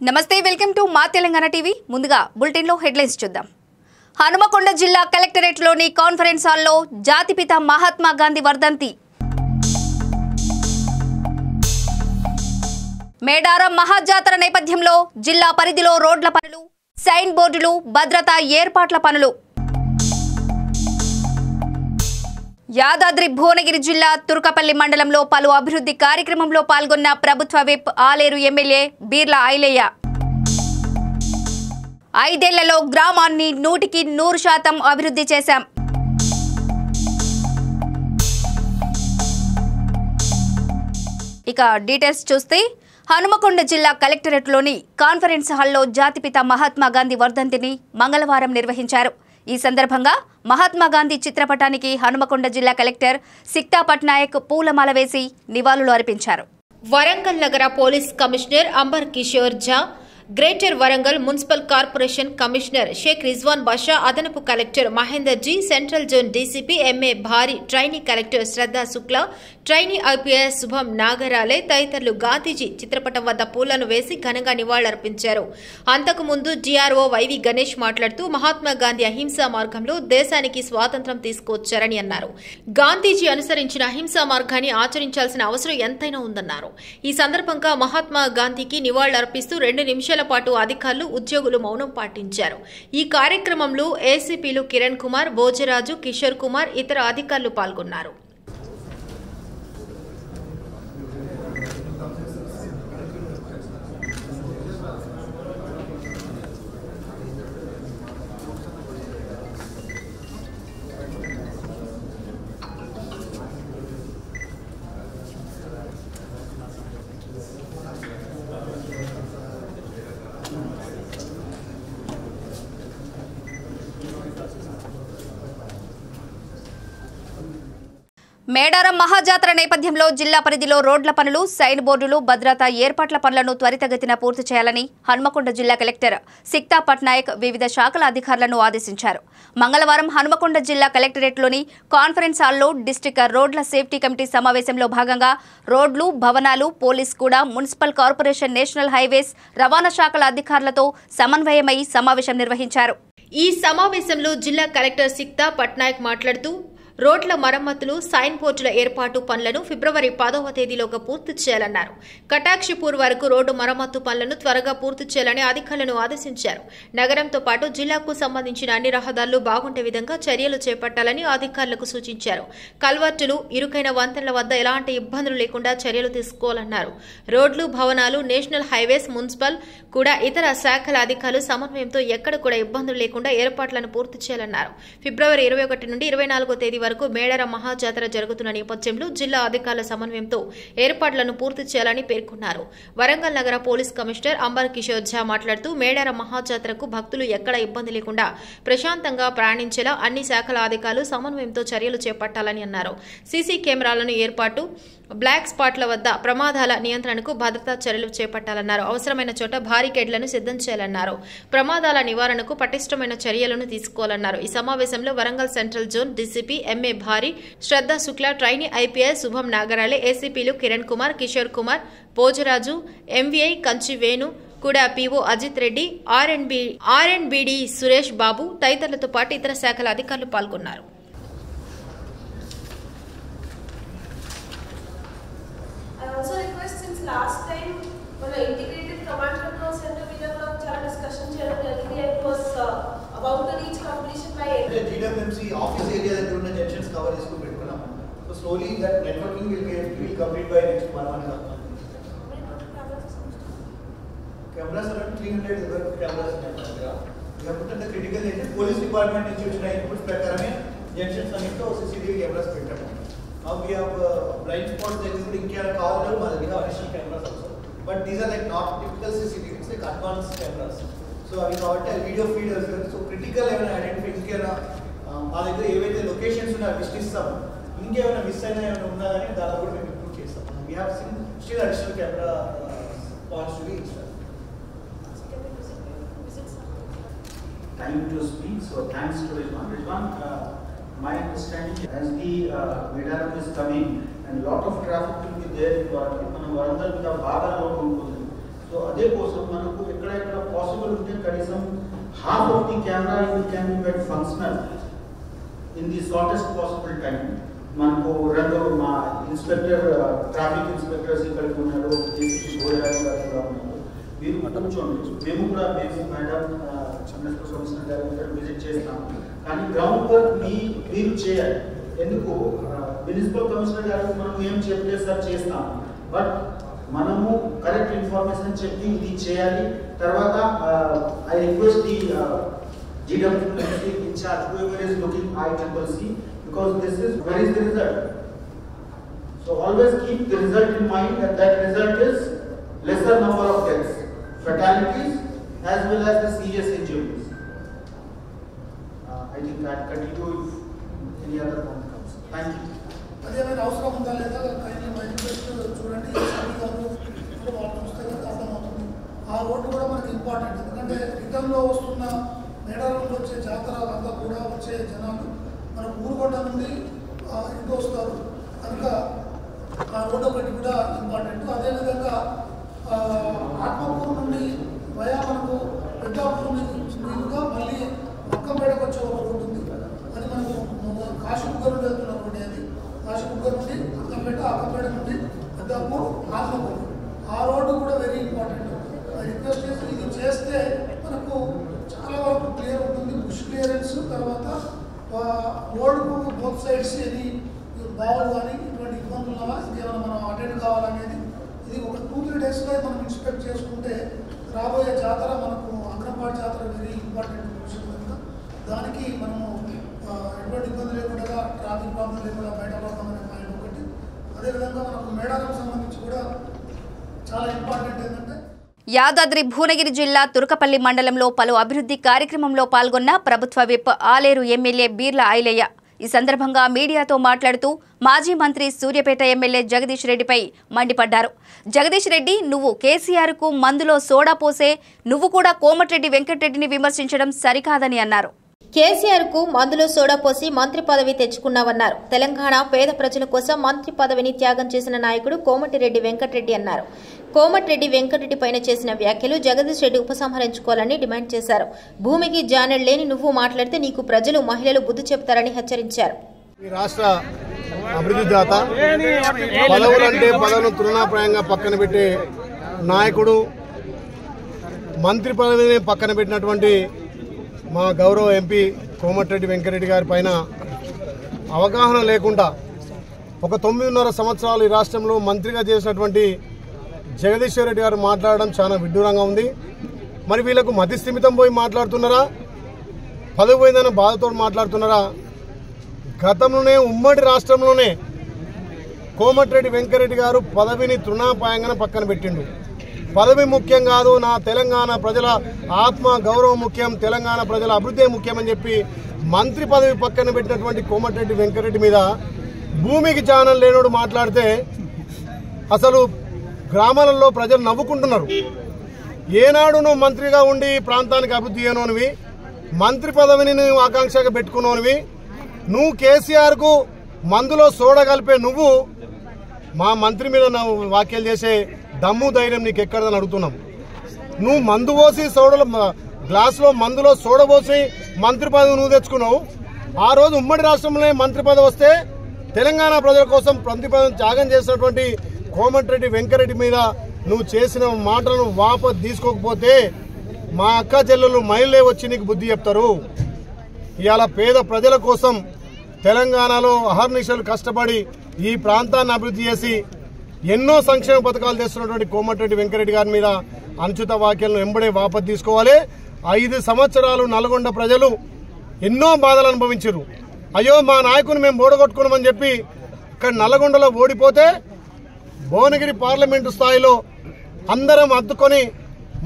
నమస్తే welcome to మా Telangana TV ముందుగా బులెటిన్ లో హెడ్లైన్స్ చూద్దాం హనుమకొండ జిల్లా కలెక్టరేట్ లోని కాన్ఫరెన్స్ హాల్ లో జాతిపిత మహాత్మా గాంధీ వర్ధంతి మేడారం మహాజాతర నేపథ్యంలో జిల్లా పరిధిలో రోడ్ల పనులు సైన్ బోర్డులు భద్రతా ఏర్పాట్ల పనులు యాదాద్రి భువనగిరి జిల్లా తుర్కపల్లి మండలంలో పలు అభివృద్ధి కార్యక్రమంలో పాల్గొన్న ప్రభుత్వ విప్ ఆలేరు ఎమ్మెల్యే బీర్ల ఐలయ్య 5 ఏళ్లలో గ్రామాన్ని 100% అభివృద్ధి చేశాం. ఇక డీటెయిల్స్ చూస్తే హనుమకొండ జిల్లా కలెక్టరేట్లోని కాన్ఫరెన్స్ హాల్లో జాతిపిత మహాత్మా గాంధీ వర్ధంతిని మంగళవారం నిర్వహించారు. ఈ సందర్భంగా మహాత్మా గాంధీ చిత్రపటానికి హనుమకొండ జిల్లా కలెక్టర్ సిక్తా పట్నాయక్ పూలమాల వేసి నివాళులు అర్పించారు. వరంగల్ నగర police commissioner Amber Kishore Jha, greater Warangal municipal corporation commissioner Sheikh Rizwan Basha, అదనపు collector Mahender ji, central zone DCP MA Bhari, trainee collector Shraddha Shukla, trainee IPS Shubham Nagarale తదితరులు గాంధీజీ చిత్రపటం వద్ద పూలను వేసి ఘనంగా నివాళులర్పించారు. అంతకుముందు జీఆర్ఓ వైవి గణేష్ మాట్లాడుతూ మహాత్మా గాంధీ అహింసా మార్గంలో దేశానికి స్వాతంత్ర్యం తీసుకువచ్చారని అన్నారు. గాంధీజీ అనుసరించిన అహింసా మార్గాన్ని ఆచరించాల్సిన అవసరం ఎంతైనా ఉందన్నారు. ఈ సందర్భంగా మహాత్మా గాంధీకి నివాళులర్పిస్తూ 2 నిమిషాల పాటు అధికారులు, ఉద్యోగులు మౌనం పాటించారు. ఈ కార్యక్రమంలో ఏసీపీలు కిరణ్ కుమార్, భోజరాజు, కిషోర్ కుమార్, ఇతర అధికారులు పాల్గొన్నారు. మేడారం మహాజాతర నేపథ్యంలో జిల్లా పరిధిలో రోడ్ల పనులు, సైన్ బోర్డులు, భద్రతా ఏర్పాట్ల పనులను త్వరితగతిన పూర్తి చేయాలని హనుమకొండ జిల్లా కలెక్టర్ సిక్తా పట్నాయక్ వివిధ శాఖల అధికారులను ఆదేశించారు. మంగళవారం హనుమకొండ జిల్లా కలెక్టరేట్లోని కాన్ఫరెన్స్ హాల్లో డిస్టిక్ రోడ్ల సేఫ్టీ కమిటీ సమావేశంలో భాగంగా రోడ్లు, భవనాలు, పోలీస్ కూడా, మున్సిపల్ కార్పొరేషన్, నేషనల్ హైవేస్, రవాణా శాఖల అధికారులతో సమన్వయమై సమావేశం నిర్వహించారు. ఈ సమావేశంలో జిల్లా కలెక్టర్ సిక్తా పట్నాయక్ మాట్లాడుతూ రోడ్ల మరమ్మతులు, సైన్ బోర్డుల ఏర్పాటు పనులను ఫిబ్రవరి 10వ తేదీలోగా పూర్తి చేయాలన్నారు. కటాక్షపూర్ వరకు రోడ్డు మరమ్మతు పనులను త్వరగా పూర్తి చేయాలని అధికారులను ఆదేశించారు. నగరంతో పాటు జిల్లాకు సంబంధించిన అన్ని రహదారులు బాగుండే విధంగా చర్యలు చేపట్టాలని అధికారులకు సూచించారు. కల్వర్టులు, ఇరుకైన వంతెనల వద్ద ఎలాంటి ఇబ్బందులు లేకుండా చర్యలు తీసుకోవాలన్నారు. రోడ్లు, భవనాలు, నేషనల్ హైవేస్, మున్సిపల్ కూడా ఇతర శాఖల అధికారులు సమన్వయంతో ఎక్కడ కూడా ఇబ్బందులు లేకుండా ఏర్పాట్లను పూర్తి చేయాలన్నారు. ఫిబ్రవరి 21 నుండి 24వ తేదీ వరకు మేడారం మహాజాతర జరుగుతున్న నేపథ్యంలో జిల్లా అధికారుల సమన్వయంతో ఏర్పాట్లను పూర్తి చేయాలని పేర్కొన్నారు. వరంగల్ నగర పోలీస్ కమిషనర్ అంబర్ కిషోర్ ఝా మాట్లాడుతూ మేడారం మహాజాతరకు భక్తులు ఎక్కడ ఇబ్బంది లేకుండా ప్రశాంతంగా ప్రయాణించేలా అన్ని శాఖల అధికారులు సమన్వయంతో చర్యలు చేపట్టాలని అన్నారు. సీసీ కెమెరాలను ఏర్పాటు, బ్లాక్ స్పాట్ల వద్ద ప్రమాదాల నియంత్రణకు భద్రతా చర్యలు చేపట్టాలన్నారు. అవసరమైన చోట బారికేడ్లను సిద్ధం చేయాలన్నారు. ప్రమాదాల నివారణకు పటిష్టమైన చర్యలను తీసుకోవాలన్నారు. ఈ సమావేశంలో Warangal central zone DCP MA భారీ, శ్రద్ధా Shukla, trainee IPS Shubham నాగరాలే, ఏసీపీలు Kiran Kumar, Kishore Kumar, Bhojaraju, MVI Kanchi Venu, కూడా పీఓ అజిత్ రెడ్డి, ఆర్ఎన్బిడి సురేష్ బాబు తదితరులతో పాటు ఇతర శాఖల అధికారులు పాల్గొన్నారు. Last time, when the integrated command control center we have a discussion it was about to reach completion by the GWMC office area that the junctions cover is to petkuna. So slowly that networking will complete by next 1 month. Cameras around 300 cameras we have put in the critical area. Police department institution inputs prakarame junctions anitto CCTV cameras pettamu. Now we have blind spots that is in care cover, we have additional cameras also. But these are like not typical CCTV, it's like advanced cameras. So we have a video feeders. So critical even identify in care our like locations una vististam. Inge even miss aina even unna gani dala kuda మేము improve చేస్తాం. We have still additional camera points to be installed. Time to speak. So thanks to Rizwan. My understanding as the Medaram is coming and lot of traffic will be there. Warangal with a baga load ఉంటుంది. So అదే కోసం మనకు ఎక్కడెక్కడ possible ఉంటే కనీసం half of the camera can be made functional in the shortest possible time. మనకు రెండు మా ఇన్స్పెక్టర్ ట్రాఫిక్ ఇన్స్పెక్టర్స్ ఇక్కడ ఉన్నారు, ఏసీపీ గోయరాజు గారు కూడా ఉన్నారు. మీరు కూర్చోండి, మేము మేడం మున్సిపల్ కమిషనర్ గారు విజిట్ చేస్తాం. కానీ గ్రౌండ్ వర్క్ మీరు చేయాలి. ఎందుకు మున్సిపల్ కమిషనర్ గారు మనం ఏం చెప్తే సార్ చేస్తాం, బట్ మనము కరెక్ట్ ఇన్ఫర్మేషన్ చెప్పి ఇది చేయాలి. తర్వాత I request the GWC in charge, whoever is looking ICCC, because this is where is the result. So always keep the result in mind, and that result is lesser number of deaths, fatalities, as well as the serious injuries. I think that continue if any other point comes. Thank you. అదేమైనా అవసరం ఉందా లేదా kindly mind చూడండి. వాళ్ళు చూస్తే అర్థమవుతుంది. ఆ road కూడా మనకి ఇంపార్టెంట్, ఎందుకంటే రిటర్న్లో వస్తున్న మేడారంలో వచ్చే జాతర అంతా కూడా వచ్చే జనాలు మన ఊరుకొండ నుండి ఇంటి వస్తారు కనుక ఆ రోడ్డు ఒకటి కూడా ఇంపార్టెంట్. అదేవిధంగా ఆత్మకూరు నుండి వయా మనకు పెద్దాపూర్ మీదుగా మళ్ళీ అక్కంపేటకు వచ్చే ఒక రోడ్డు ఉంది. అది మనకు కాశీబుగ్గ నుండి వెళ్తున్న రోడ్డు. అది కాశీబుగ్గ నుండి అక్కంపేట నుండి పెద్దాపూర్ ఆత్మకూరు, ఆ రోడ్డు కూడా వెరీ ఇంపార్టెంట్. రిక్వెస్ట్ చేసి ఇది చేస్తే మనకు చాలా వరకు క్లియర్ ఉంటుంది. బుష్ క్లియరెన్స్, తర్వాత రోడ్డుకు బోత్ సైడ్స్ ఏది బావులు కానీ ఇటువంటి ఇబ్బందులు ఉన్నావా, ఇంకేమైనా మనం అటెండ్ కావాలనేది ఇది ఒక 2-3 డేస్లో మనం ఇన్స్పెక్ట్ చేసుకుంటే రాబోయే జాతర మనకు అగ్రపాటి జాతర వెరీ ఇంపార్టెంట్ విషయం కనుక దానికి మనము ఎటువంటి ఇబ్బంది లేకుండా ట్రాఫిక్ ప్రాబ్లం లేకుండా బయటపడతామనే పాయింట్ ఒకటి. అదేవిధంగా మనకు మేడారం సంబంధించి కూడా చాలా ఇంపార్టెంట్ ఏంటంటే యాదాద్రి భువనగిరి జిల్లా తురకపల్లి మండలంలో పలు అభివృద్ధి కార్యక్రమంలో పాల్గొన్న ప్రభుత్వ విప్ ఆలేరు ఎమ్మెల్యే బీర్ల ఐలయ్య ఈ సందర్భంగా మీడియాతో మాట్లాడుతూ మాజీ మంత్రి సూర్యాపేట ఎమ్మెల్యే జగదీష్ రెడ్డిపై మండిపడ్డారు. జగదీష్ రెడ్డి, నువ్వు కేసీఆర్కు మందులో సోడా పోసే నువ్వు కూడా కోమటిరెడ్డి వెంకటరెడ్డిని విమర్శించడం సరికాదని అన్నారు. కేసీఆర్కు మందులో సోడా పోసి మంత్రి పదవి తెచ్చుకున్నావన్నారు. తెలంగాణ పేద ప్రజల కోసం మంత్రి పదవిని త్యాగం చేసిన నాయకుడు కోమటిరెడ్డి వెంకటరెడ్డి అన్నారు. కోమటిరెడ్డి వెంకటరెడ్డి పైన చేసిన వ్యాఖ్యలు జగదీష్ రెడ్డి ఉపసంహరించుకోవాలని డిమాండ్ చేశారు. భూమికి జానెడ్ లేని నువ్వు మాట్లాడితే నీకు ప్రజలు, మహిళలు బుద్ధి చెప్తారని హెచ్చరించారు. ఈ రాష్ట్ర అభివృద్ధి దాత, పదవులంటే పదవులను తృణాప్రాయంగా పక్కన పెట్టే నాయకుడు, మంత్రి పదవిని పక్కన పెట్టినటువంటి మా గౌరవ ఎంపీ కోమటిరెడ్డి వెంకటరెడ్డి గారి పైన అవగాహన లేకుండా ఒక 9.5 సంవత్సరాలు ఈ రాష్ట్రంలో మంత్రిగా చేసినటువంటి జగదీశ్వర్ రెడ్డి గారు మాట్లాడడం చాలా విడ్డూరంగా ఉంది. మరి వీళ్ళకు మతి స్థిమితం పోయి మాట్లాడుతున్నారా, పదవి పోయిందన్న బాధతో మాట్లాడుతున్నారా? గతంలోనే ఉమ్మడి రాష్ట్రంలోనే కోమటిరెడ్డి వెంకటరెడ్డి గారు పదవిని తృణాపాయంగా పక్కన పెట్టిండు. పదవి ముఖ్యం కాదు, నా తెలంగాణ ప్రజల ఆత్మ గౌరవం ముఖ్యం, తెలంగాణ ప్రజల అభివృద్ధి ముఖ్యం అని చెప్పి మంత్రి పదవి పక్కన పెట్టినటువంటి కోమటిరెడ్డి వెంకటరెడ్డి మీద భూమికి ఛానల్ లేనోడు మాట్లాడితే అసలు గ్రామాలలో ప్రజలు నవ్వుకుంటున్నారు. ఏనాడు నువ్వు మంత్రిగా ఉండి ప్రాంతానికి అభివృద్ధి చేయనోనివి, మంత్రి పదవిని నువ్వు ఆకాంక్షగా పెట్టుకున్నోనివి, నువ్వు కేసీఆర్కు మందులో సోడా కలిపే నువ్వు మా మంత్రి మీద వ్యాఖ్యలు చేసే దమ్ము ధైర్యం నీకు ఎక్కడదని అడుగుతున్నాం. నువ్వు మందు పోసి సోడలో గ్లాసులో మందులో సోడ పోసి మంత్రి పదవి నువ్వు తెచ్చుకున్నావు. ఆ రోజు ఉమ్మడి రాష్ట్రంలో మంత్రి పదవి వస్తే తెలంగాణ ప్రజల కోసం మంత్రి పదవిని త్యాగం చేసినటువంటి కోమటిరెడ్డి వెంకటరెడ్డి మీద నువ్వు చేసిన మాటలను వాపసు తీసుకోకపోతే మా అక్క చెల్లెలు మహిళలే వచ్చి నీకు బుద్ధి చెప్తారు. ఇవాళ పేద ప్రజల కోసం తెలంగాణలో అహర్నిశలు కష్టపడి ఈ ప్రాంతాన్ని అభివృద్ధి చేసి ఎన్నో సంక్షేమ పథకాలు తెస్తున్నటువంటి కోమటిరెడ్డి వెంకటరెడ్డి గారి మీద అనుచిత వ్యాఖ్యలను వెంబడే వాపసు తీసుకోవాలి. 5 సంవత్సరాలు నల్గొండ ప్రజలు ఎన్నో బాధలు అనుభవించారు. అయ్యో మా నాయకుని మేము ఓడగొట్టుకున్నామని చెప్పి ఇక్కడ నల్గొండలో ఓడిపోతే భువనగిరి పార్లమెంటు స్థాయిలో అందరం అద్దుకొని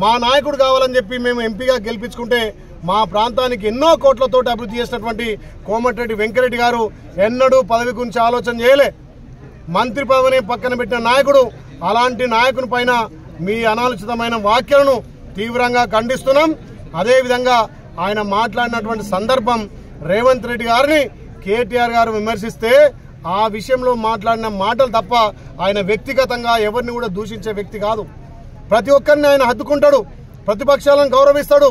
మా నాయకుడు కావాలని చెప్పి మేము ఎంపీగా గెలిపించుకుంటే మా ప్రాంతానికి ఎన్నో కోట్లతోటి అభివృద్ధి చేసినటువంటి కోమటిరెడ్డి వెంకటరెడ్డి గారు ఎన్నడూ పదవి గురించి ఆలోచన చేయలే. మంత్రి పదవిని పక్కన పెట్టిన నాయకుడు. అలాంటి నాయకుని పైన మీ అనాలోచితమైన వ్యాఖ్యలను తీవ్రంగా ఖండిస్తున్నాం. అదేవిధంగా ఆయన మాట్లాడినటువంటి సందర్భం రేవంత్ రెడ్డి గారిని కేటీఆర్ గారు విమర్శిస్తే ఆ విషయంలో మాట్లాడిన మాటలు తప్ప ఆయన వ్యక్తిగతంగా ఎవరిని కూడా దూషించే వ్యక్తి కాదు. ప్రతి ఒక్కరిని ఆయన హత్తుకుంటాడు, ప్రతిపక్షాలను గౌరవిస్తాడు,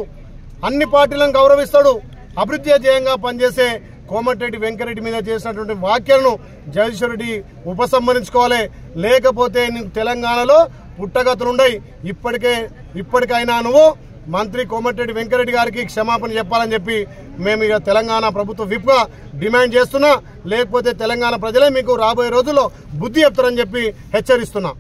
అన్ని పార్టీలను గౌరవిస్తాడు. అభివృద్ధి ధ్యేయంగా పనిచేసే కోమటిరెడ్డి వెంకరెడ్డి మీద చేసినటువంటి వ్యాఖ్యలను జగదీశ్వర్ రెడ్డి ఉపసంహరించుకోవాలి. లేకపోతే నీకు తెలంగాణలో పుట్టగతులుండయి. ఇప్పటికైనా నువ్వు మంత్రి కోమటిరెడ్డి వెంకరెడ్డి గారికి క్షమాపణ చెప్పాలని చెప్పి మేము ఇక తెలంగాణ ప్రభుత్వ విప్గా డిమాండ్ చేస్తున్నా. లేకపోతే తెలంగాణ ప్రజలే మీకు రాబోయే రోజుల్లో బుద్ధి చెప్తారని చెప్పి హెచ్చరిస్తున్నా.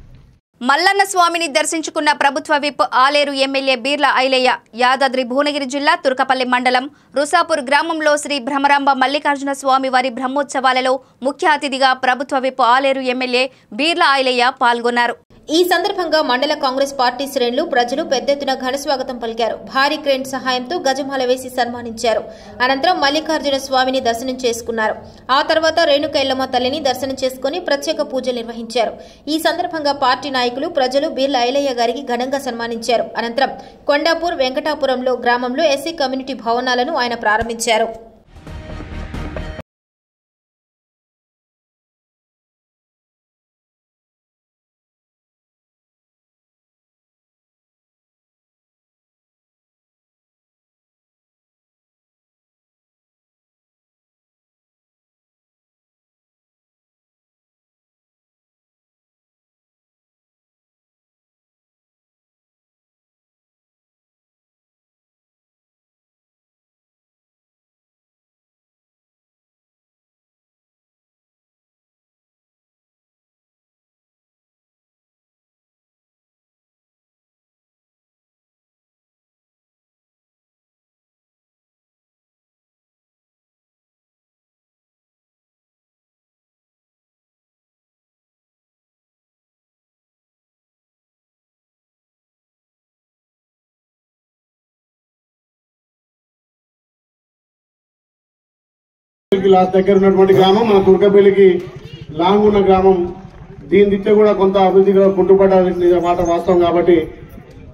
మల్లన్న స్వామిని దర్శించుకున్న ప్రభుత్వ విప్ ఆలేరు ఎమ్మెల్యే బీర్ల ఐలయ్య యాదాద్రి భువనగిరి జిల్లా తుర్కపల్లి మండలం రుసాపూర్ గ్రామంలో శ్రీ భ్రమరాంబ మల్లికార్జున స్వామి వారి బ్రహ్మోత్సవాలలో ముఖ్య అతిథిగా ప్రభుత్వ విప్ ఆలేరు ఎమ్మెల్యే బీర్ల ఐలయ్య పాల్గొన్నారు. ఈ సందర్భంగా మండల కాంగ్రెస్ పార్టీ శ్రేణులు ప్రజలు పెద్ద ఎత్తున ఘనస్వాగతం పలికారు. భారీ క్రేన్ సహాయంతో గజమాల వేసి సన్మానించారు. అనంతరం మల్లికార్జున స్వామిని దర్శనం చేసుకున్నారు. ఆ తర్వాత రేణుక ఎల్లమ్మ తల్లిని దర్శనం చేసుకుని ప్రత్యేక పూజలు నిర్వహించారు. ఈ సందర్భంగా పార్టీ నాయకులు ప్రజలు బీర్ల ఐలయ్య గారికి ఘనంగా సన్మానించారు. అనంతరం కొండాపూర్ వెంకటాపురంలో గ్రామంలో ఎస్సీ కమ్యూనిటీ భవనాలను ఆయన ప్రారంభించారు. దగ్గర ఉన్నటువంటి గ్రామం మన తుర్కపల్లికి లాంగ్ ఉన్న గ్రామం. దీని దిత్తే కూడా కొంత అభివృద్ధిగా పుట్టుబడ్డ మాట వాస్తవం. కాబట్టి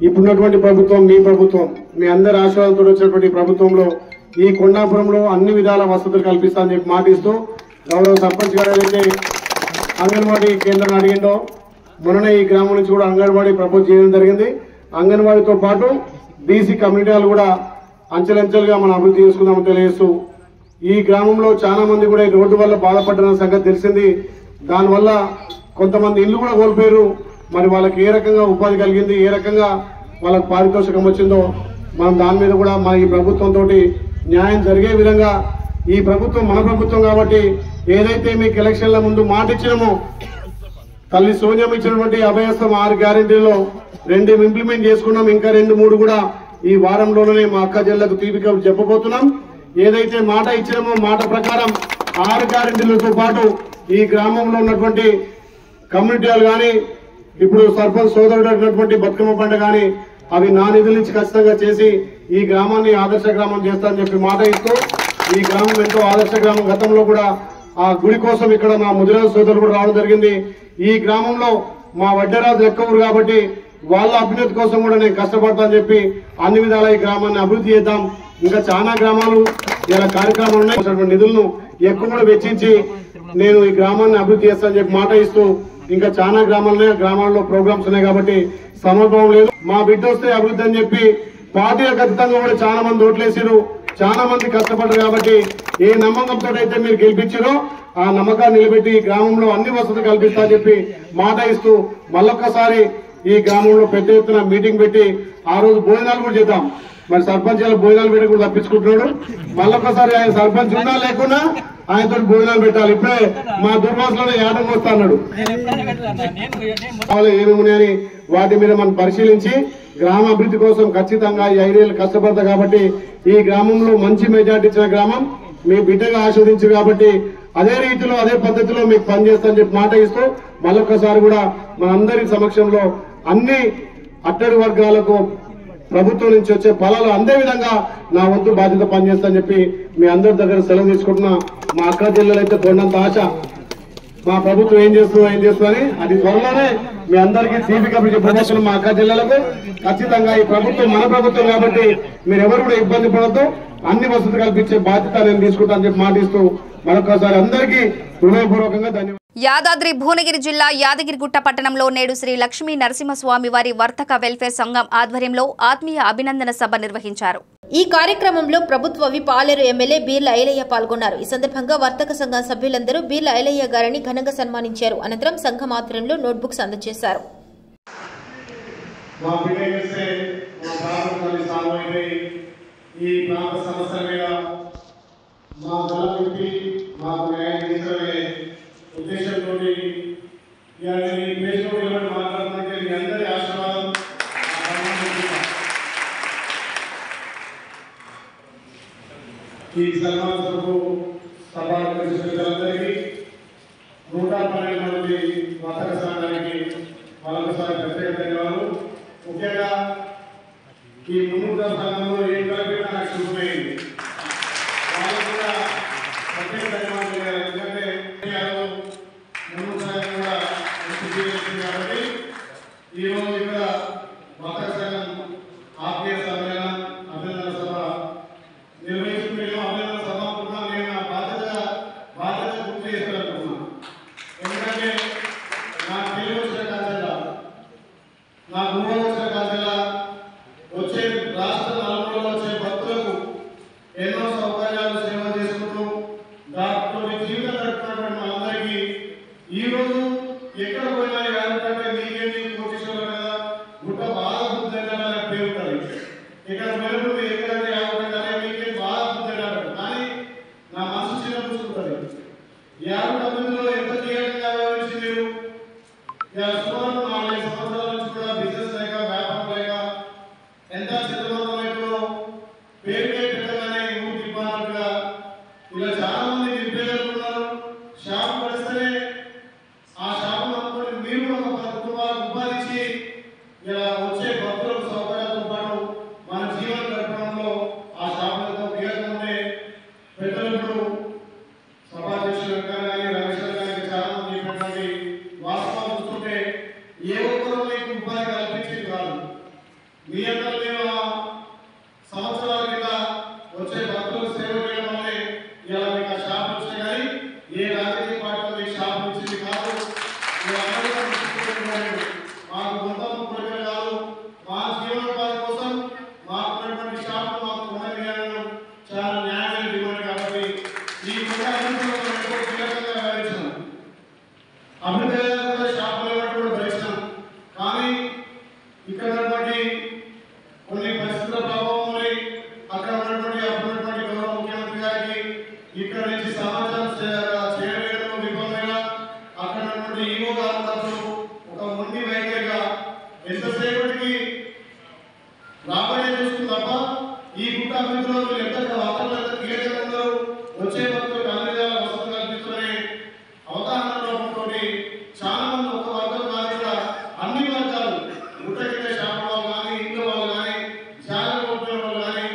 ఇప్పుడున్నటువంటి ప్రభుత్వం, మీ ప్రభుత్వం, మీ అందరి ఆశీర్వాదంతో వచ్చినటువంటి ప్రభుత్వంలో ఈ కొండాపురంలో అన్ని విధాల వసతులు కల్పిస్తామని చెప్పి మాటిస్తూ గౌరవ సర్పంచ్ గారు ఏదైతే అంగన్వాడీ కేంద్రాన్ని అడిగిండో మొన్ననే ఈ గ్రామం నుంచి కూడా అంగన్వాడీ ప్రపోజ్ చేయడం జరిగింది. అంగన్వాడీతో పాటు బీసీ కమ్యూనిటీలు కూడా అంచెలంచెలుగా మనం అభివృద్ధి చేసుకుందామని తెలియజేస్తూ ఈ గ్రామంలో చాలా మంది కూడా ఈ రోడ్డు వల్ల బాధపడ్డ సంగతి తెలిసింది. దానివల్ల కొంతమంది ఇల్లు కూడా కోల్పోయారు. మరి వాళ్ళకి ఏ రకంగా ఉపాధి కలిగింది, ఏ రకంగా వాళ్ళకి పారితోషికం వచ్చిందో మనం దాని మీద కూడా మన ఈ ప్రభుత్వంతో న్యాయం జరిగే విధంగా ఈ ప్రభుత్వం మన ప్రభుత్వం కాబట్టి ఏదైతే మీకు ఎలక్షన్ల ముందు మాట ఇచ్చినామో తల్లి సోనియం ఇచ్చినటువంటి అభయస్థం 6 గ్యారెంటీల్లో 2 ఇంప్లిమెంట్ చేసుకున్నాం. ఇంకా 2-3 కూడా ఈ వారంలోనే మా అక్క జిల్లాకు తీపిక చెప్పబోతున్నాం. ఏదైతే మాట ఇచ్చినామో మాట ప్రకారం 6 గ్యారెంటీలతో పాటు ఈ గ్రామంలో ఉన్నటువంటి కమ్యూనిటీలు కానీ ఇప్పుడు సర్పంచ్ సోదరుడు అయినటువంటి బతుకమ్మ పండుగ కానీ అవి నా నిధుల నుంచి ఖచ్చితంగా చేసి ఈ గ్రామాన్ని ఆదర్శ గ్రామం చేస్తానని చెప్పి మాట ఇస్తూ ఈ గ్రామం ఎంతో ఆదర్శ గ్రామం. గతంలో కూడా ఆ గుడి కోసం ఇక్కడ మా ముదిరాజు సోదరులు కూడా రావడం జరిగింది. ఈ గ్రామంలో మా వడ్డరాజు ఎక్కువ ఊరు కాబట్టి వాళ్ళ అభ్యున్నతి కోసం కూడా నేను కష్టపడతానని చెప్పి అన్ని విధాల ఈ గ్రామాన్ని అభివృద్ధి చేద్దాం. ఇంకా చాలా గ్రామాలు ఇలా కార్యక్రమాలు ఉన్నాయి. నిధులను ఎక్కువ కూడా వెచ్చించి నేను ఈ గ్రామాన్ని అభివృద్ధి చేస్తానని చెప్పి మాట ఇస్తూ ఇంకా చాలా గ్రామాల్లో ప్రోగ్రామ్స్ ఉన్నాయి కాబట్టి సమర్పణం లేదు. మా బిడ్డ వస్తే అభివృద్ధి అని చెప్పి పార్టీలకు ఖచ్చితంగా కూడా చాలా మంది ఓట్లేసారు, చాలా మంది కష్టపడ్డారు. కాబట్టి ఏ నమ్మకంతో అయితే మీరు గెలిపించారో ఆ నమ్మకాన్ని నిలబెట్టి ఈ గ్రామంలో అన్ని వసతులు కల్పిస్తా అని చెప్పి మాట ఇస్తూ మళ్ళొక్కసారి ఈ గ్రామంలో పెద్ద ఎత్తున మీటింగ్ పెట్టి ఆ రోజు భోజనాలు కూడా చేద్దాం. మరి సర్పంచ్ భోజనాలు పెట్టి కూడా తప్పించుకుంటున్నాడు. మళ్ళొక్కసారి ఆయన సర్పంచ్ ఉన్నా లేకున్నా ఆయనతో భోజనాలు పెట్టాలి. ఇప్పుడే మా దుర్వాసలోనే యాటం వస్తా అన్నాడు. ఏమేమున్నాయని వాటి మీద మనం పరిశీలించి గ్రామ అభివృద్ధి కోసం ఖచ్చితంగా ఈ 5 ఏళ్ళు కష్టపడతా కాబట్టి ఈ గ్రామంలో మంచి మెజార్టీ ఇచ్చిన గ్రామం మీ బిడ్డగా ఆస్వాదించారు కాబట్టి అదే రీతిలో అదే పద్ధతిలో మీకు పనిచేస్తానని చెప్పి మాట ఇస్తూ మళ్ళొక్కసారి కూడా మనందరి సమక్షంలో అన్ని అట్టడి వర్గాలకు ప్రభుత్వం నుంచి వచ్చే ఫలాలు అందే విధంగా నా వంతు బాధ్యత పనిచేస్తానని చెప్పి మీ అందరి దగ్గర సెలవు తీసుకుంటున్నా. మా అక్క జిల్లాలో అయితే కొండంత ఆశ మా ప్రభుత్వం ఏం చేస్తుందని అది త్వరలోనే మీ అందరికీ తీపి కబురు చెప్పబోతున్నాం. మా అక్క జిల్లాలకు ఖచ్చితంగా ఈ ప్రభుత్వం మన ప్రభుత్వం కాబట్టి మీరు ఎవరు కూడా ఇబ్బంది పడద్దు, అన్ని వసతులు కల్పించే బాధ్యత నేను తీసుకుంటానని చెప్పి మాటిస్తూ మరొకసారి అందరికీ హృదయపూర్వకంగా ధన్యవాదాలు. యాదాద్రి భువనగిరి జిల్లా యాదగిరిగుట్ట పట్టణంలో నేడు శ్రీ లక్ష్మీ నరసింహస్వామి వారి వర్తక వెల్ఫేర్ సంఘం ఆధ్వర్యంలో ఆత్మీయ అభినందన సభ నిర్వహించారు. ఈ కార్యక్రమంలో ప్రభుత్వ విప్ పాలేరు ఎమ్మెల్యే బీర్ల ఐలయ్య పాల్గొన్నారు. ఈ సందర్భంగా వర్తక సంఘం సభ్యులందరూ బీర్ల ఐలయ్య గారిని ఘనంగా సన్మానించారు. అనంతరం సంఘం ఆధ్వర్యంలో నోట్బుక్స్ అందజేశారు. ఈ సన్మానకు సభాధ్యక్షులందరికీ 112 మంది వర్తక సంఘానికి మరొకసారి ప్రత్యేక ధన్యవాదాలు. ముఖ్యంగా ఈ ముందు సంఘంలో ఏ కలిపినా నాకు శుభమైంది. వాళ్ళకు కూడా ప్రత్యేక ధన్యవాదాలు. ఎందుకంటే ముందు సంఘం కూడా కాబట్టి ఈరోజు ఇక్కడ వర్తక సంఘం ఆత్మీయ సమ్మేళనం అభినందన సభ నిర్వహించుకునే అభినందన సభ నేను నా బాధ్యత గుర్తు చేయాలనుకున్నాను. ఎందుకంటే నాకు తెలివి వచ్చిన కాదు, నాకు ఊహ వచ్చిన కాదు, వచ్చే రాష్ట్ర నలుగురులో వచ్చే భక్తులకు ఎన్నో సౌకర్యాలు సేవ చేసుకుంటూ దాంట్లో జీవితం గడుపుతున్నటువంటి మనందరికీ ఈరోజు ఎక్కడ పోయినా ఎవరికంటే నీకేమి కోటీశ్వరులు కదా గుట్ట బాగా బుద్ధి పేరు ఉంటుంది. ఇక్కడ వెలుగుతుంది ఎక్కడంటే యాభై మీకే బాగా బుద్ధి కానీ నా మనసు చిన్న చూసుకుంటుంది. 59లో ఎంత కీలకంగా వ్యవహరించి మీరు సుమారు 4-5 సంవత్సరాల నుంచి కూడా బిజినెస్ లేక వ్యాపారం లేక ఎంత చిత్రవంతమైతే పేరుకే పెట్టగానే ఊరు తిప్పాలన్నట్టుగా ఇలా చాలా మంది నిరుపేదలున్నారు. షాప్ పడిస్తేనే ఆ షాపు నమ్ముకొని మీరు ఒక కుటుంబాలకు ఉపాధి ఇచ్చి ఇలా వచ్చే భక్తులకు సౌకర్యాలతో పాటు మన జీవనం గడపడంలో ఆ షాపులతో కీలకం ఉండే పెద్దలు ఇప్పుడు సభాధ్యక్షులు కానీ రమేష్ గారికి చాలా మంది చెప్పినటువంటి వాస్తవాలు చూస్తుంటే ఏ ఒక్కరూ మీకు ఉపాధి కల్పించేది కాదు. మీ అందరూ మేము సంవత్సరాల కింద వచ్చే భక్తులకు సేవ చేయడం వల్లే ఇలా మీకు ఆ షాప్ వచ్చినాయి. కానీ ఏ రాజకీయ పార్టీ మీకు షాప్ ఇచ్చింది కాదు. మాకు మొత్తం కోరిక కాదు, మా జీవనోపాధి కోసం మాకున్నటువంటి షాపు మాకు ఉండగలను చాలా న్యాయమైన డిమాండ్. కాబట్టి ఈ కీలకంగా వ్యవహరించాం. అభివృద్ధి కూడా షాపులు కూడా భరించాం. కానీ ఇక్కడ ఉన్నటువంటి కొన్ని పరిస్థితుల ప్రభావం అక్కడ ఉన్నటువంటి అప్పుడున్నటువంటి గౌరవ ముఖ్యమంత్రి గారికి ఇక్కడ నుంచి సమాచారం చేయడంలో విఫలమైన అక్కడ ఉన్నటువంటి ఈవో గారు ఒక మొండి వైఖరిగా ఎంతసేపటికి రాబడే చూస్తుంది తప్ప ఈ గుట్ట అభివృద్ధిలో ఎంత వాతావరణం ఎంత కీలకంగా ఉందో వచ్చే భక్తులకు అన్ని విధాల వసతులు కల్పిస్తున్న అవగాహన లోపంతో చాలా మంది ఒక వర్గం కాదు కూడా అన్ని వర్గాలు గుట్ట కింద షాప్ వాళ్ళు కానీ ఇంట్లో వాళ్ళు కానీ జాగ్రత్త వాళ్ళు కానీ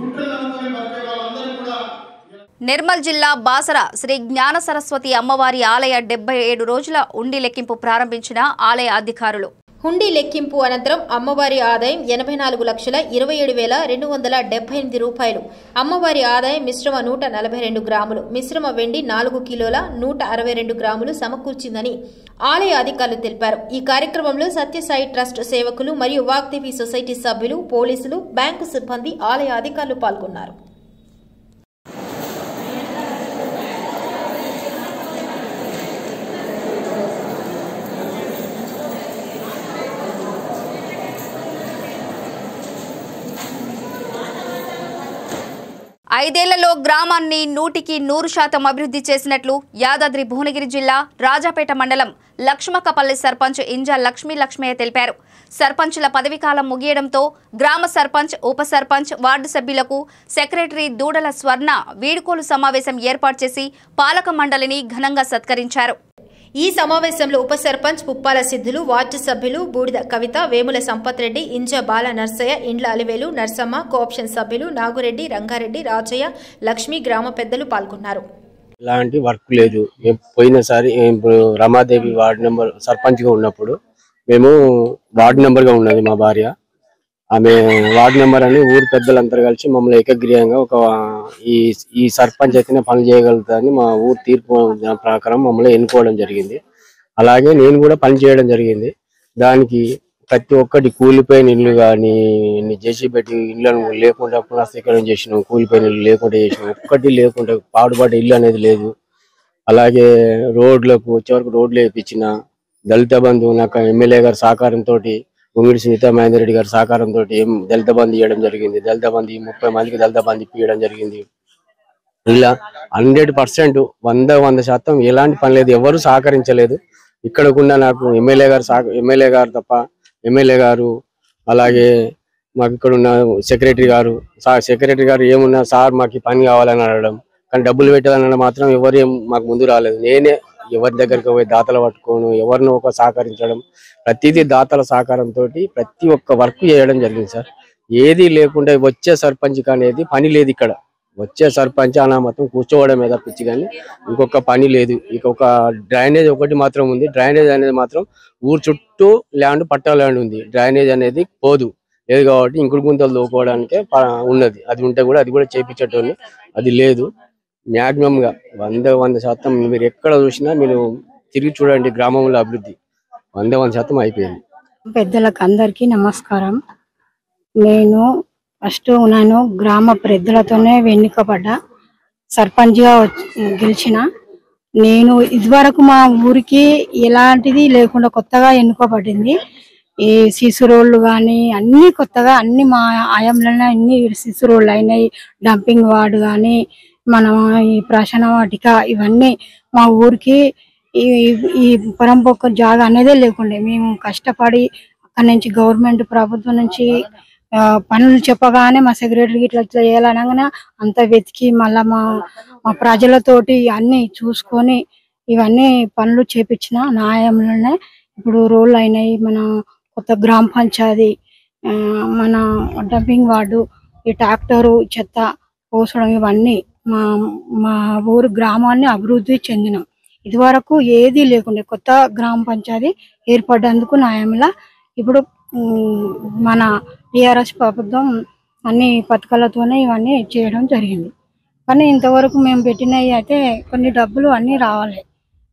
గుట్ట నమ్ముకొని బతికే వాళ్ళందరూ కూడా. నిర్మల్ జిల్లా బాసర శ్రీ జ్ఞాన సరస్వతి అమ్మవారి ఆలయ 77 రోజుల ఉండి లెక్కింపు ప్రారంభించిన ఆలయ అధికారులు. హుండీ లెక్కింపు అనంతరం అమ్మవారి ఆదాయం 84,27,278 రూపాయలు. అమ్మవారి ఆదాయం మిశ్రమ 142 గ్రాములు, మిశ్రమ వెండి 4 కిలోల 162 గ్రాములు సమకూర్చిందని ఆలయ అధికారులు తెలిపారు. ఈ కార్యక్రమంలో సత్యసాయి ట్రస్ట్ సేవకులు మరియు వాగ్దేవి సొసైటీ సభ్యులు, పోలీసులు, బ్యాంకు సిబ్బంది, ఆలయ అధికారులు పాల్గొన్నారు. ఐదేళ్లలో గ్రామాన్ని 100% అభివృద్ధి చేసినట్లు యాదాద్రి భువనగిరి జిల్లా రాజాపేట మండలం లక్ష్మకపల్లి సర్పంచ్ ఇంజా లక్ష్మయ్య తెలిపారు. సర్పంచుల పదవీకాలం ముగియడంతో గ్రామ సర్పంచ్, ఉప సర్పంచ్, వార్డు సభ్యులకు సెక్రటరీ దూడల స్వర్ణ వీడుకోలు సమావేశం ఏర్పాటు చేసి పాలక మండలిని ఘనంగా సత్కరించారు. ఈ సమావేశంలో ఉప సర్పంచ్ పుప్పాల సిద్ధులు, వార్డు సభ్యులు బూడిద కవిత, వేముల సంపత్ రెడ్డి, ఇంజ బాల నర్సయ్య, ఇండ్ల అలివేలు నర్సమ్మ, కోఆప్షన్ సభ్యులు నాగురెడ్డి, రంగారెడ్డి, రాజయ్య, లక్ష్మి, గ్రామ పెద్దలు పాల్గొన్నారు. ఇలాంటి వర్క్ లేదు. పోయినసారి రమాదేవి వార్డు నెంబర్ సర్పంచ్గా ఉన్నప్పుడు మేము వార్డు నెంబర్గా ఉన్నది మా భార్య. ఆమె వార్డు మెంబర్ అని ఊరు పెద్దలందరూ కలిసి మమ్మల్ని ఏకగ్రీయంగా ఈ సర్పంచ్ అయితేనే పని చేయగలుగుతారని మా ఊరు తీర్పు ప్రకారం మమ్మల్ని ఎన్నుకోవడం జరిగింది. అలాగే నేను కూడా పని చేయడం జరిగింది. దానికి ప్రతి ఒక్కటి కూలిపోయిన ఇల్లు కానీ జేసీ పెట్టి ఇళ్ళను లేకుండా పునఃస్థీకరణ చేసినాం. కూలిపోయిన ఇల్లు లేకుండా చేసినాం. ఒక్కటి లేకుండా పాడుపడ్డ ఇల్లు అనేది లేదు. అలాగే రోడ్లకు వచ్చేవరకు రోడ్లు వేయించిన దళిత బంధు నాకు ఎమ్మెల్యే గారి సహకారంతో ముంగిడి సునీత మహేందర్ రెడ్డి గారి సహకారంతో దళిత బంధు ఇవ్వడం జరిగింది. దళిత బంధు 30 మందికి దళిత బంధు ఇవ్వడం జరిగింది. ఇలా 100% 100% ఎలాంటి పని లేదు. ఎవరు సహకరించలేదు. ఇక్కడకున్న నాకు ఎమ్మెల్యే గారు తప్ప ఎమ్మెల్యే గారు అలాగే మాకు ఇక్కడ ఉన్న సెక్రటరీ గారు ఏమున్నా సార్ మాకు పని కావాలని అడగడం, కానీ డబ్బులు పెట్టాలన్న మాత్రం ఎవరు మాకు ముందు రాలేదు. నేనే ఎవరి దగ్గరికి పోయి దాతలు పట్టుకోను, ఎవరినో ఒక సహకరించడం, ప్రతిదీ దాతల సహకారంతో ప్రతి ఒక్క వర్క్ చేయడం జరిగింది సార్. ఏది లేకుండా వచ్చే సర్పంచ్ అనేది పని లేదు. ఇక్కడ వచ్చే సర్పంచ్ అనామతం కూర్చోవడం మీద పిచ్చి కానీ ఇంకొక పని లేదు. ఇంకొక డ్రైనేజ్ ఒకటి మాత్రం ఉంది. డ్రైనేజ్ అనేది మాత్రం ఊరు చుట్టూ పట్టా ల్యాండ్ ఉంది. డ్రైనేజ్ అనేది పోదు లేదు కాబట్టి ఇంకుడు గుంతలు దూకోవడానికే ఉన్నది. అది ఉంటే కూడా అది కూడా చేయించేటోని అది లేదు. మ్యాక్సిమం గా 100% మీరు ఎక్కడ చూసినా మీరు తిరిగి చూడండి. గ్రామంలో అభివృద్ధి 100% అయిపోయింది. పెద్దలకు అందరికీ నమస్కారం. నేను గ్రామ పెద్దలతోనే ఎన్నికపడ్డా, సర్పంచ్గా గెలిచిన. నేను ఇదివరకు మా ఊరికి ఎలాంటిది లేకుండా కొత్తగా ఎన్నుకోబడింది. ఈ సీసు రోడ్లు కానీ అన్ని కొత్తగా అన్ని మా ఆయంలోనే అన్ని సీసు రోడ్లు అయినాయి. డంపింగ్ వార్డు కానీ మనం ఈ ప్రాశన వాటిక ఇవన్నీ మా ఊరికి ఈ పరంపొక్క జాగా అనేదే లేకుండే. మేము కష్టపడి అక్కడి నుంచి గవర్నమెంట్ ప్రభుత్వం నుంచి పనులు చెప్పగానే మా సెక్రటరీకి ఇట్లా చేయాలనగానే అంత వెతికి మళ్ళా మా ప్రజలతోటి అన్ని చూసుకొని ఇవన్నీ పనులు చేపించిన న్యాయంలోనే ఇప్పుడు రోడ్లు అయినాయి. మన కొత్త గ్రామ పంచాయతీ, మన డంపింగ్ వార్డు, ఈ ట్రాక్టరు చెత్త పోసడం ఇవన్నీ మా ఊరు గ్రామాన్ని అభివృద్ధి చెందినాం. ఇదివరకు ఏది లేకుండే కొత్త గ్రామ పంచాయతీ ఏర్పడ్డందుకు న్యాయంలా ఇప్పుడు మన టీఆర్ఎస్ ప్రభుత్వం అన్ని పథకాలతోనే ఇవన్నీ చేయడం జరిగింది. కానీ ఇంతవరకు మేము పెట్టినవి అయితే కొన్ని డబ్బులు అన్నీ రావాలి.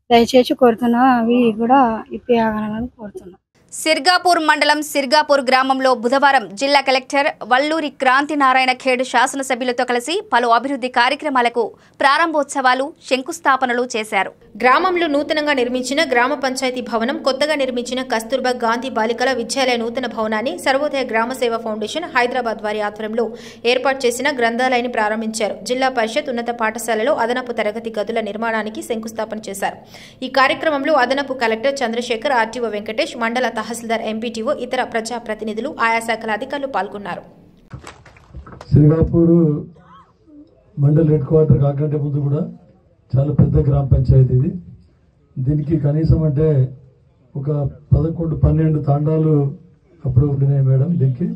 దయచేసి కోరుతున్నా అవి కూడా ఇప్పించాలని కోరుతున్నాం. సిర్గాపూర్ మండలం సిర్గాపూర్ గ్రామంలో బుధవారం జిల్లా కలెక్టర్ వల్లూరి క్రాంతి నారాయణ ఖేడ్ శాసనసభ్యులతో కలిసి పలు అభివృద్ధి కార్యక్రమాలకు ప్రారంభోత్సవాలు, శంకుస్థాపనలు చేశారు. గ్రామంలో నూతనంగా నిర్మించిన గ్రామ పంచాయతీ భవనం, కొత్తగా నిర్మించిన కస్తూర్బా గాంధీ బాలికల విద్యాలయ నూతన భవనాన్ని సర్వోదయ గ్రామ సేవా ఫౌండేషన్ హైదరాబాద్ వారి ఆధ్వర్యంలో ఏర్పాటు చేసిన గ్రంథాలయాన్ని ప్రారంభించారు. జిల్లా పరిషత్ ఉన్నత పాఠశాలలో అదనపు తరగతి గదుల నిర్మాణానికి శంకుస్థాపన చేశారు. ఈ కార్యక్రమంలో అదనపు కలెక్టర్ చంద్రశేఖర్, ఆర్టీఓ వెంకటేష్, మండల తహసీల్దార్, ఎంపీటీఓ, ఇతర ప్రజాప్రతినిధులు, ఆయా శాఖల అధికారులు పాల్గొన్నారు. సిర్గాపూర్ మండల్ హెడ్ క్వార్టర్ కాకంటే ముందు కూడా చాలా పెద్ద గ్రామ పంచాయతీ ఇది. దీనికి కనీసం అంటే ఒక 11-12 తాండాలు అప్పుడు ఉండినాయి మేడం. దీనికి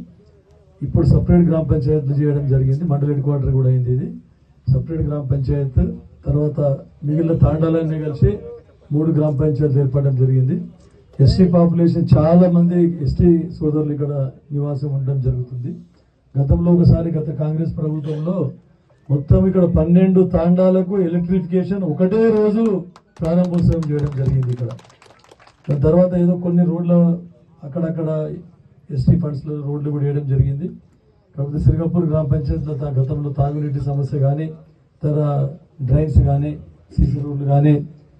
ఇప్పుడు సపరేట్ గ్రామ పంచాయతీలు చేయడం జరిగింది. మండల్ హెడ్ క్వార్టర్ కూడా అయింది. ఇది సపరేట్ గ్రామ పంచాయత్. తర్వాత మిగిలిన తాండాలన్నీ కలిసి 3 గ్రామ పంచాయతీలు ఏర్పడడం జరిగింది. ఎస్టీ పాపులేషన్ చాలా మంది ఎస్టీ సోదరులు ఇక్కడ నివాసం ఉండడం జరుగుతుంది. గతంలో ఒకసారి గత కాంగ్రెస్ ప్రభుత్వంలో మొత్తం ఇక్కడ 12 తాండాలకు ఎలక్ట్రిఫికేషన్ ఒకటే రోజు ప్రారంభోత్సవం చేయడం జరిగింది ఇక్కడ. దాని తర్వాత ఏదో కొన్ని రోడ్ల అక్కడక్కడ ఎస్టీ ఫండ్స్ లో రోడ్లు కూడా వేయడం జరిగింది. కాకపోతే సిర్గాపూర్ గ్రామ పంచాయతీలో గతంలో తాగునీటి సమస్య కానీ, ఇతర డ్రైన్స్ కానీ, సీసీ రోడ్లు కానీ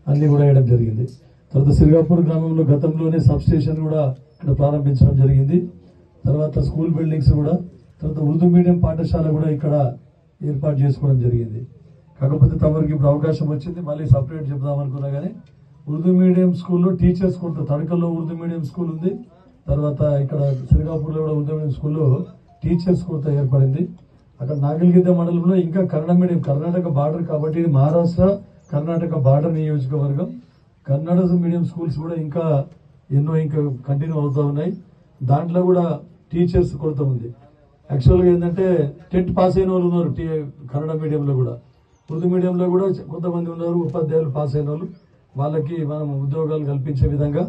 అన్ని కూడా వేయడం జరిగింది. తర్వాత సిర్గాపూర్ గ్రామంలో గతంలోనే సబ్ స్టేషన్ కూడా ఇక్కడ ప్రారంభించడం జరిగింది. తర్వాత స్కూల్ బిల్డింగ్స్ కూడా, తర్వాత ఉర్దూ మీడియం పాఠశాల కూడా ఇక్కడ ఏర్పాటు చేసుకోవడం జరిగింది. కాకపోతే తమరికి ఇప్పుడు అవకాశం వచ్చింది, మళ్ళీ సపరేట్ చెప్దాం అనుకున్నా కానీ ఉర్దూ మీడియం స్కూల్లో టీచర్స్ కొంత తడకల్లో ఉర్దూ మీడియం స్కూల్ ఉంది. తర్వాత ఇక్కడ సిర్గాపూర్లో కూడా ఉర్దూ మీడియం స్కూల్లో టీచర్స్ కొంత ఏర్పడింది. అక్కడ నాగల్గిద్ద మండలంలో ఇంకా కన్నడ మీడియం, కర్ణాటక బార్డర్ కాబట్టి ఇది మహారాష్ట్ర కర్ణాటక బార్డర్ నియోజకవర్గం. కన్నడ మీడియం స్కూల్స్ కూడా ఇంకా ఎన్నో ఇంకా కంటిన్యూ అవుతూ ఉన్నాయి. దాంట్లో కూడా టీచర్స్ కొరత ఉంది. యాక్చువల్గా ఏంటంటే టెట్ పాస్ అయిన వాళ్ళు ఉన్నారు కన్నడ మీడియంలో కూడా, ఉర్దూ మీడియంలో కూడా కొంతమంది ఉన్నారు. ఉపాధ్యాయులు పాస్ అయిన వాళ్ళు, వాళ్ళకి మనం ఉద్యోగాలు కల్పించే విధంగా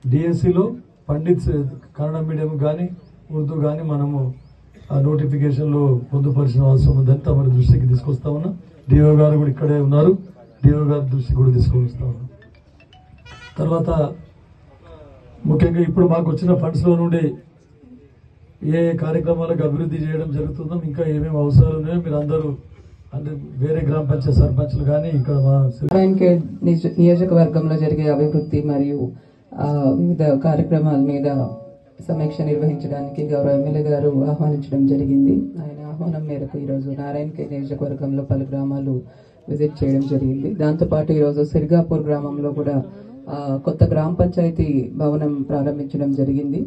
డిఎస్సిలో పండిత్స్ కన్నడ మీడియం కానీ ఉర్దూ కానీ మనము ఆ నోటిఫికేషన్లో పొందుపరిచిన అవసరం ఉందని తమ దృష్టికి తీసుకొస్తా ఉన్నా. డిఓ గారు కూడా ఇక్కడే ఉన్నారు, డిఓ గారి దృష్టికి కూడా తీసుకొస్తా ఉన్నాం. తర్వాత ముఖ్యంగా ఇప్పుడు మాకు వచ్చిన ఫండ్స్లో నుండి ఏ కార్యక్రమాలకు అభివృద్ధి చేయడం జరుగుతుందో, ఇంకా ఏమేమి అవసరాలు ఉన్నాయో మీరు అందరూ అంటే వేరే గ్రామ పంచాయతీ సర్పంచ్లు కానీ ఇక్కడ మా నియోజకవర్గంలో జరిగే అభివృద్ధి మరియు వివిధ కార్యక్రమాల మీద సమీక్ష నిర్వహించడానికి గౌరవ ఎమ్మెల్యే గారు ఆహ్వానించడం జరిగింది. ఆయన ఆహ్వానం మేరకు ఈరోజు నారాయణఖేడ్ నియోజకవర్గంలో పలు గ్రామాలు విజిట్ చేయడం జరిగింది. దాంతోపాటు ఈరోజు సిర్గాపూర్ గ్రామంలో కూడా కొత్త గ్రామ పంచాయతీ భవనం ప్రారంభించడం జరిగింది.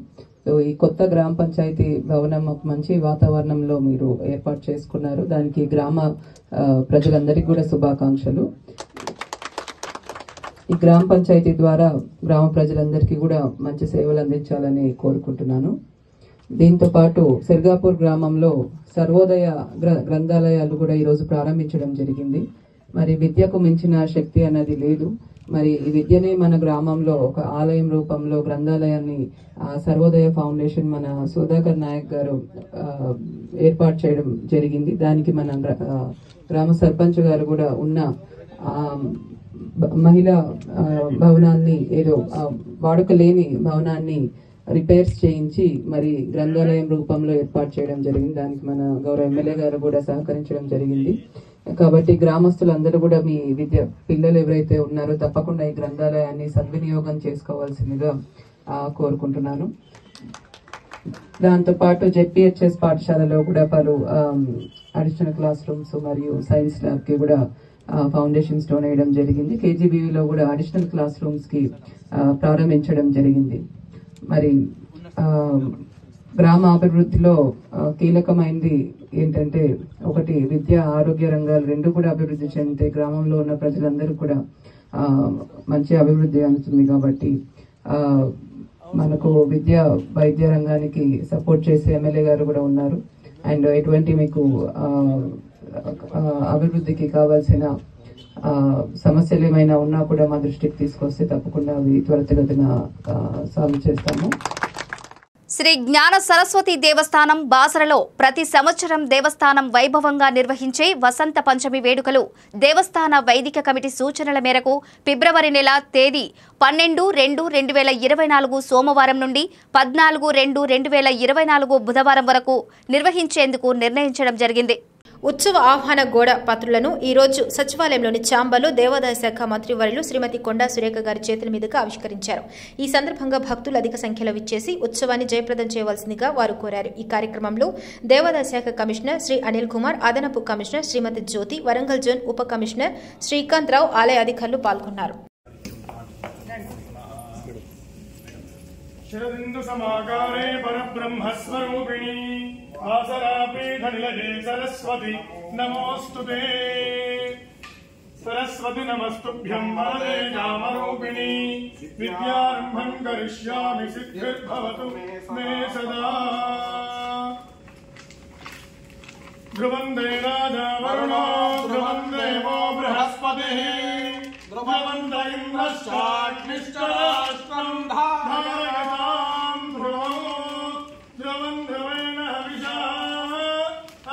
సో ఈ కొత్త గ్రామ పంచాయతీ భవనం మంచి వాతావరణంలో మీరు ఏర్పాటు చేసుకున్నారు. దానికి గ్రామ ప్రజలందరికీ కూడా శుభాకాంక్షలు. ఈ గ్రామ పంచాయతీ ద్వారా గ్రామ ప్రజలందరికీ కూడా మంచి సేవలు అందించాలని కోరుకుంటున్నాను. దీంతో పాటు సిర్గాపూర్ గ్రామంలో సర్వోదయ గ్రంథాలయాలు కూడా ఈరోజు ప్రారంభించడం జరిగింది. మరి విద్యకు మించిన శక్తి అన్నది లేదు. మరి ఈ విద్యనే మన గ్రామంలో ఒక ఆలయం రూపంలో గ్రంథాలయాన్ని సర్వోదయ ఫౌండేషన్ మన సుధాకర్ నాయక్ గారు ఏర్పాటు చేయడం జరిగింది. దానికి మన గ్రామ సర్పంచ్ గారు కూడా ఉన్న మహిళా భవనాన్ని ఏదో వాడుక లేని భవనాన్ని రిపేర్స్ చేయించి మరి గ్రంథాలయం రూపంలో ఏర్పాటు చేయడం జరిగింది. దానికి మన గౌరవ ఎమ్మెల్యే గారు కూడా సహకరించడం జరిగింది. కాబట్టి గ్రామస్తులందరూ కూడా మీ పిల్లలు ఎవరైతే ఉన్నారో తప్పకుండా ఈ గ్రంథాలయాన్ని సద్వినియోగం చేసుకోవాల్సిందిగా కోరుకుంటున్నాను. దాంతో పాటు జెడ్పీహెచ్ఎస్ పాఠశాలలో కూడా పలు అడిషనల్ క్లాస్ రూమ్స్ మరియు సైన్స్ ల్యాబ్ కి కూడా ఫౌండేషన్ స్టోన్ వేయడం జరిగింది. కేజీబీవీలో కూడా అడిషనల్ క్లాస్ రూమ్స్ కి ప్రారంభించడం జరిగింది. మరి గ్రామ అభివృద్ధిలో కీలకమైనది ఏంటంటే ఒకటి విద్య, ఆరోగ్య రంగాలు రెండు కూడా అభివృద్ధి చెందితే గ్రామంలో ఉన్న ప్రజలందరూ కూడా మంచి అభివృద్ధి అందుతుంది. కాబట్టి మనకు విద్య, వైద్య రంగానికి సపోర్ట్ చేసే ఎమ్మెల్యే గారు కూడా ఉన్నారు. అండ్ ఎటువంటి మీకు అభివృద్ధికి కావాల్సిన సమస్యలు ఏమైనా ఉన్నా కూడా మా దృష్టికి తీసుకొస్తే తప్పకుండా అవి త్వరితగతిన సాల్వ్ చేస్తాము. శ్రీ జ్ఞాన సరస్వతి దేవస్థానం బాసరలో ప్రతి సంవత్సరం దేవస్థానం వైభవంగా నిర్వహించే వసంత పంచమి వేడుకలు దేవస్థాన వైదిక కమిటీ సూచనల మేరకు ఫిబ్రవరి నెల తేదీ 12-2-2024 సోమవారం నుండి 14-2-2024 బుధవారం వరకు నిర్వహించేందుకు నిర్ణయించడం జరిగింది. ఉత్సవ ఆహ్వాన గోడ పత్రులను ఈ రోజు సచివాలయంలోని చాంబర్లో దేవాదాయ శాఖ మంత్రివర్యులు శ్రీమతి కొండా సురేఖ గారి చేతుల మీదుగా ఆవిష్కరించారు. ఈ సందర్భంగా భక్తులు అధిక సంఖ్యలో విచ్చేసి ఉత్సవాన్ని జయప్రదం చేయవలసిందిగా వారు కోరారు. ఈ కార్యక్రమంలో దేవాదాయ శాఖ కమిషనర్ శ్రీ అనిల్ కుమార్, అదనపు కమిషనర్ శ్రీమతి జ్యోతి, వరంగల్ జోన్ ఉప కమిషనర్ శ్రీకాంత్ రావు, ఆలయ అధికారులు పాల్గొన్నారు. శరదిందు సమాకారే పరబ్రహ్మస్వరూపిణి వాసరాపీఠనిలయే సరస్వతి నమోస్తుతే. సరస్వతి నమస్తుభ్యం వరదే కామరూపిణి విద్యారంభం కరిష్యామి సిద్ధిర్భవతు మే సదా. ధ్రువందే రాజా వరుణో ధ్రువం దేవో బృహస్పతిః ధ్రువంత ఇంద్రశ్చాగ్నిశ్చ రాష్ట్రం ధారయతాం ధ్రువం ధ్రువం ధ్రువేణ హవిషా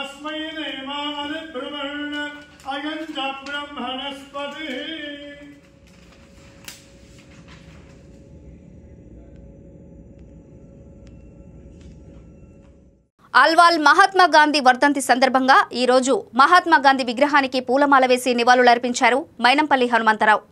అస్మై దేవాది బ్రహ్మణ అయం చ బ్రహ్మణస్పతిః. అల్వాల్ మహాత్మా గాంధీ వర్ధంతి సందర్భంగా ఈ రోజు మహాత్మా గాంధీ విగ్రహానికి పూలమాల వేసి నివాళులర్పించారు మైనంపల్లి హనుమంతరావు.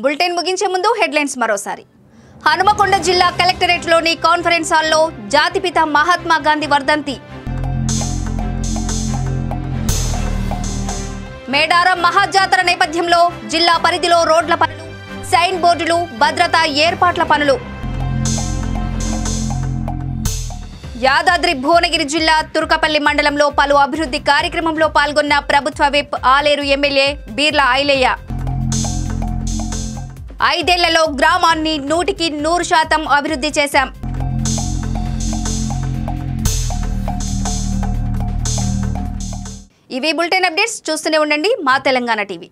బులెటిన్ ముగించే ముందు హెడ్లైన్స్ మరోసారి. హనుమకొండ జిల్లా కలెక్టరేట్లోని కాన్ఫరెన్స్ హాల్లో జాతిపిత మహాత్మా గాంధీ వర్ధంతి. మేడారం మహాజాతర నేపథ్యంలో జిల్లా పరిధిలో రోడ్ల పనులు, సైన్ బోర్డులు, భద్రతా ఏర్పాట్ల పనులు. యాదాద్రి భువనగిరి జిల్లా తుర్కపల్లి మండలంలో పలు అభివృద్ధి కార్యక్రమంలో పాల్గొన్న ప్రభుత్వ విప్ ఆలేరు ఎమ్మెల్యే బీర్ల ఐలయ్య. 5 ఏళ్లలో గ్రామాన్ని 100% అభివృద్ధి చేశాం. ఇవి బులెటిన్ అప్డేట్స్. చూస్తూనే ఉండండి మా తెలంగాణ టీవీ.